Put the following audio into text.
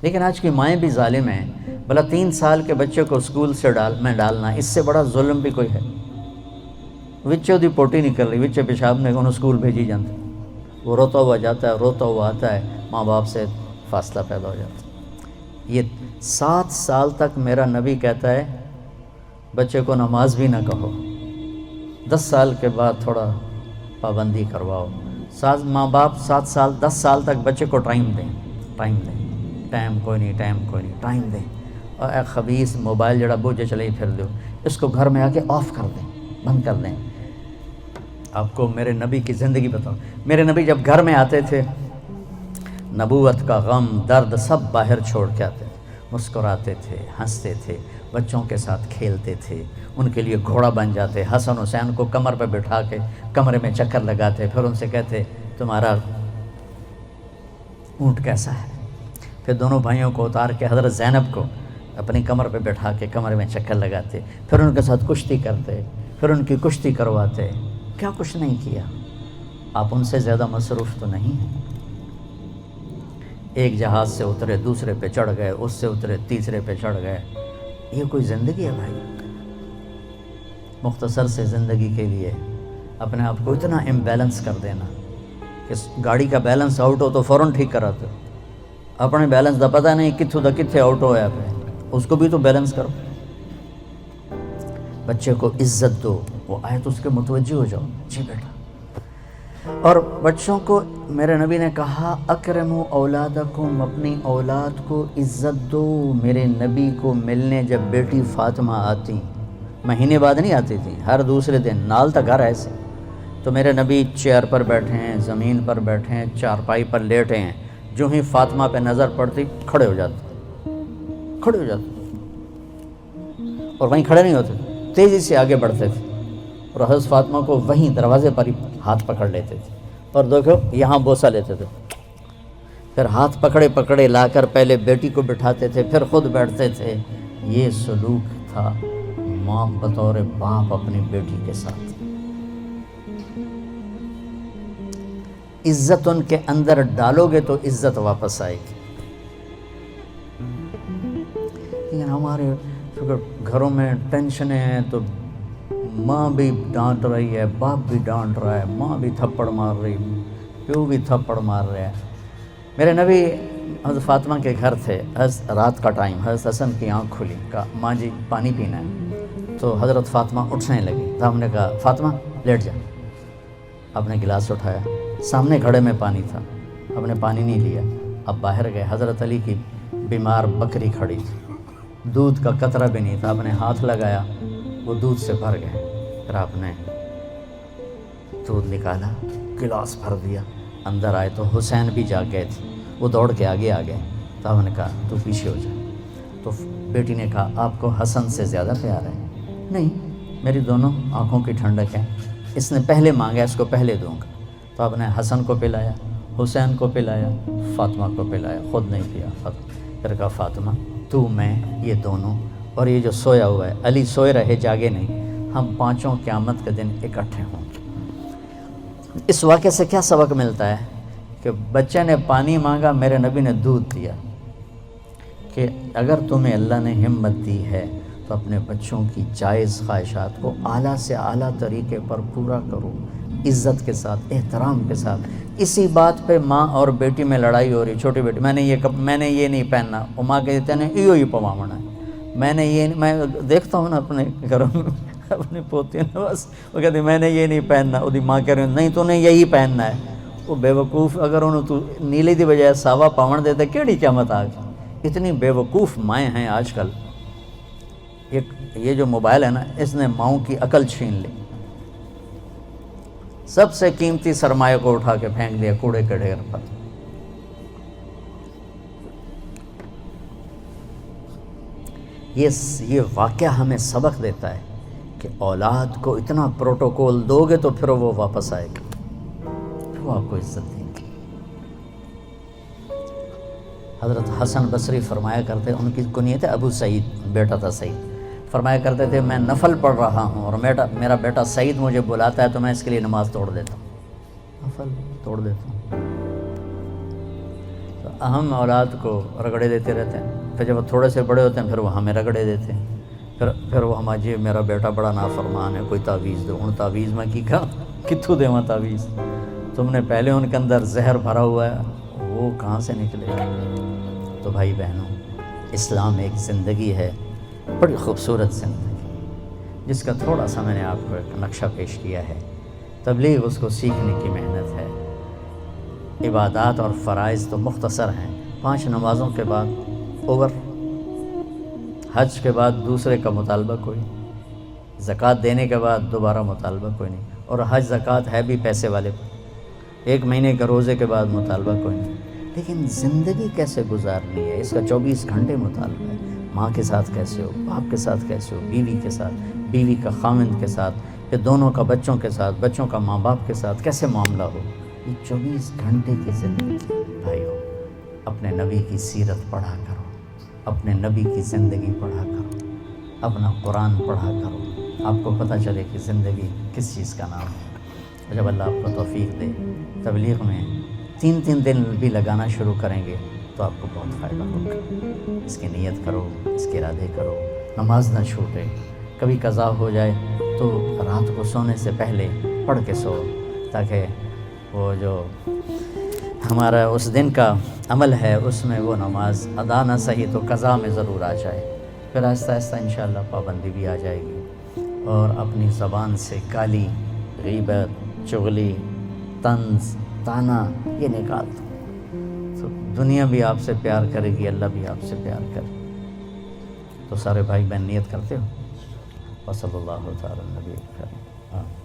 لیکن آج کی مائیں بھی ظالم ہیں. بھلا 3 سال کے بچے کو اسکول سے ڈالنا اس سے بڑا ظلم بھی کوئی ہے؟ وچے دی پوٹی نکل رہی، وچے پیشاب نے انہوں اسکول بھیجی جاتا، وہ روتا ہوا جاتا ہے، روتا ہوا آتا ہے، ماں باپ سے فاصلہ پیدا ہو جاتا ہے. یہ 7 سال تک میرا نبی کہتا ہے بچے کو نماز بھی نہ کہو، 10 سال کے بعد تھوڑا پابندی کرواؤ. ماں باپ 7 سال 10 سال تک بچے کو ٹائم دیں، ٹائم کوئی نہیں، ٹائم دیں. اور اے خبیث موبائل جڑا بوجھے چلے پھر دو، اس کو گھر میں آ کے آف کر دیں، بند کر دیں. آپ کو میرے نبی کی زندگی بتاؤ. میرے نبی جب گھر میں آتے تھے، نبوت کا غم درد سب باہر چھوڑ کے آتے تھے، مسکراتے تھے، ہنستے تھے، بچوں کے ساتھ کھیلتے تھے، ان کے لیے گھوڑا بن جاتے، حسن حسین کو کمر پہ بٹھا کے کمرے میں چکر لگاتے، پھر ان سے کہتے تمہارا اونٹ کیسا ہے. پھر دونوں بھائیوں کو اتار کے حضرت زینب کو اپنی کمر پہ بٹھا کے کمرے میں چکر لگاتے، پھر ان کے ساتھ کشتی کرتے، پھر ان کی کشتی کرواتے. کیا کچھ نہیں کیا. آپ ان سے زیادہ مصروف تو نہیں ہیں. ایک جہاز سے اترے دوسرے پہ چڑھ گئے، اس سے اترے تیسرے پہ چڑھ گئے. یہ کوئی زندگی ہے بھائی؟ مختصر سے زندگی کے لیے اپنے آپ کو اتنا امبیلنس کر دینا کہ گاڑی کا بیلنس آؤٹ ہو تو فوراً ٹھیک کراتے ہو. اپنے بیلنس دا پتہ نہیں کتھوں دا کتھے آؤٹ ہویا پہ، اس کو بھی تو بیلنس کرو. بچے کو عزت دو، وہ آئے تو اس کے متوجہ ہو جاؤ، جی بیٹا. اور بچوں کو میرے نبی نے کہا اکرموا اولادکم، اپنی اولاد کو عزت دو. میرے نبی کو ملنے جب بیٹی فاطمہ آتی، مہینے بعد نہیں آتی تھی، ہر دوسرے دن، نال تک گھر ایسے، تو میرے نبی چیئر پر بیٹھے ہیں، زمین پر بیٹھے ہیں، چارپائی پر لیٹے ہیں، جو ہی فاطمہ پہ نظر پڑتی کھڑے ہو جاتے، اور وہیں کھڑے نہیں ہوتے، تیزی سے آگے بڑھتے تھے، اور حضرت فاطمہ کو وہیں دروازے پر ہی ہاتھ پکڑ لیتے تھے، اور دیکھو یہاں بوسہ لیتے تھے. پھر ہاتھ پکڑے لا کر پہلے بیٹی کو بٹھاتے تھے، پھر خود بیٹھتے تھے. یہ سلوک تھا ماں بطور باپ اپنی بیٹی کے ساتھ. عزت ان کے اندر ڈالو گے تو عزت واپس آئے گی. لیکن ہمارے گھروں میں ٹینشنیں ہیں تو ماں بھی ڈانٹ رہی ہے، باپ بھی ڈانٹ رہا ہے، ماں بھی تھپڑ مار رہی، پیو بھی تھپڑ مار رہے ہیں. میرے نبی حضرت فاطمہ کے گھر تھے، رات کا ٹائم، حضرت حسن کی آنکھ کھلی، کہا ماں جی پانی پینا ہے. تو حضرت فاطمہ اٹھنے لگی، تو ہم نے کہا فاطمہ لیٹ جا. آپ نے گلاس اٹھایا، سامنے گھڑے میں پانی تھا، آپ نے پانی نہیں لیا. اب باہر گئے، حضرت علی کی بیمار بکری کھڑی تھی، دودھ کا قطرہ بھی نہیں تھا. آپ نے ہاتھ لگایا، وہ دودھ سے بھر گئے. پھر آپ نے دودھ نکالا، گلاس بھر دیا. اندر آئے تو حسین بھی جا گئے تھے، وہ دوڑ کے آگے آ گئے. تو ہم نے کہا تو پیچھے ہو جائے. تو بیٹی نے کہا آپ کو حسن سے زیادہ پیار ہے؟ نہیں، میری دونوں آنکھوں کی ٹھنڈک ہے، اس نے پہلے مانگا، اس کو پہلے دوں گا. تو آپ نے حسن کو پلایا، حسین کو پلایا، فاطمہ کو پلایا، خود نہیں پیا. پھر کہا فاطمہ تو، میں، یہ دونوں، اور یہ جو سویا ہوا ہے، علی سوئے رہے جاگے نہیں، ہم پانچوں قیامت کے دن اکٹھے ہوں گے. اس واقعے سے کیا سبق ملتا ہے؟ کہ بچے نے پانی مانگا، میرے نبی نے دودھ دیا. کہ اگر تمہیں اللہ نے ہمت دی ہے تو اپنے بچوں کی جائز خواہشات کو اعلیٰ سے اعلیٰ طریقے پر پورا کرو، عزت کے ساتھ، احترام کے ساتھ. اسی بات پہ ماں اور بیٹی میں لڑائی ہو رہی. چھوٹی بیٹی میں نے یہ نہیں پہننا، وہ ماں کہتے ہیں ایو ہی پواونا ہے. میں دیکھتا ہوں نا اپنے گھروں میں اپنی پوتی نے، بس وہ کہتی میں نے یہ نہیں پہننا، وہ ماں کہہ رہی نہیں تو نے یہی پہننا ہے. وہ بے وقوف، اگر انہوں تو نیلے دی بجائے ساوا پاون دیتے کیڑی قیامت آ گئی. اتنی بے وقوف مائیں ہیں آج کل. یہ جو موبائل ہے نا، اس نے ماؤں کی عقل چھین لی. سب سے قیمتی سرمایہ کو اٹھا کے پھینک دیا کوڑے کے ڈھیر پر. یہ واقعہ ہمیں سبق دیتا ہے کہ اولاد کو اتنا پروٹوکول دو گے تو پھر وہ واپس آئے گا، پھر وہ آپ کو عزت دیں گے. حضرت حسن بصری فرمایا کرتے، ان کی کنیت ہے ابو سعید، بیٹا تھا سعید. فرمایا کرتے تھے میں نفل پڑھ رہا ہوں اور میرا بیٹا سعید مجھے بلاتا ہے تو میں اس کے لیے نماز توڑ دیتا ہوں، نفل توڑ دیتا ہوں. تو ہم اولاد کو رگڑے دیتے رہتے ہیں، پھر جب وہ تھوڑے سے بڑے ہوتے ہیں پھر وہ ہمیں رگڑے دیتے ہیں، پھر وہ ہمارا جی میرا بیٹا بڑا نافرمان ہے، کوئی تعویذ دو۔ ہن تعویذ میں کی کہا کتوں دیواں تعویذ؟ تم نے پہلے ان کے اندر زہر بھرا ہوا ہے، وہ کہاں سے نکلے گا؟ تو بھائی بہنوں، اسلام ایک زندگی ہے، بڑی خوبصورت زندگی، جس کا تھوڑا سا میں نے آپ کو ایک نقشہ پیش کیا ہے۔ تبلیغ اس کو سیکھنے کی محنت ہے۔ عبادات اور فرائض تو مختصر ہیں، 5 نمازوں کے بعد اوور، حج کے بعد دوسرے کا مطالبہ کوئی نہیں، زکوٰۃ دینے کے بعد دوبارہ مطالبہ کوئی نہیں، اور حج زکوٰۃ ہے بھی پیسے والے پر، 1 مہینے کے روزے کے بعد مطالبہ کوئی نہیں۔ لیکن زندگی کیسے گزارنی ہے، اس کا 24 گھنٹے مطالبہ ہے۔ ماں کے ساتھ کیسے ہو، باپ کے ساتھ کیسے ہو، بیوی کے ساتھ، بیوی کا خاوند کے ساتھ، پھر دونوں کا بچوں کے ساتھ، بچوں کا ماں باپ کے ساتھ کیسے معاملہ ہو، یہ 24 گھنٹے کی زندگی۔ بھائیو، اپنے نبی کی سیرت پڑھا کرو، اپنے نبی کی زندگی پڑھا کرو، اپنا قرآن پڑھا کرو، آپ کو پتہ چلے کہ زندگی کس چیز کا نام ہے۔ اور جب اللہ آپ کو توفیق دے، تبلیغ میں 3 دن بھی لگانا شروع کریں گے تو آپ کو بہت فائدہ ہوگا۔ اس کی نیت کرو، اس کے ارادے کرو، نماز نہ چھوٹے، کبھی قضا ہو جائے تو رات کو سونے سے پہلے پڑھ کے سو، تاکہ وہ جو ہمارا اس دن کا عمل ہے اس میں وہ نماز ادا نہ صحیح تو قضا میں ضرور آ جائے، پھر آہستہ آہستہ انشاءاللہ پابندی بھی آ جائے گی، اور اپنی زبان سے گالی، غیبت، چغلی، طنز، طعنہ یہ نکال دو، تو دنیا بھی آپ سے پیار کرے گی، اللہ بھی آپ سے پیار کرے۔ تو سارے بھائی بہن نیت کرتے ہو؟ وصلی اللہ تعالی علی نبی کریم۔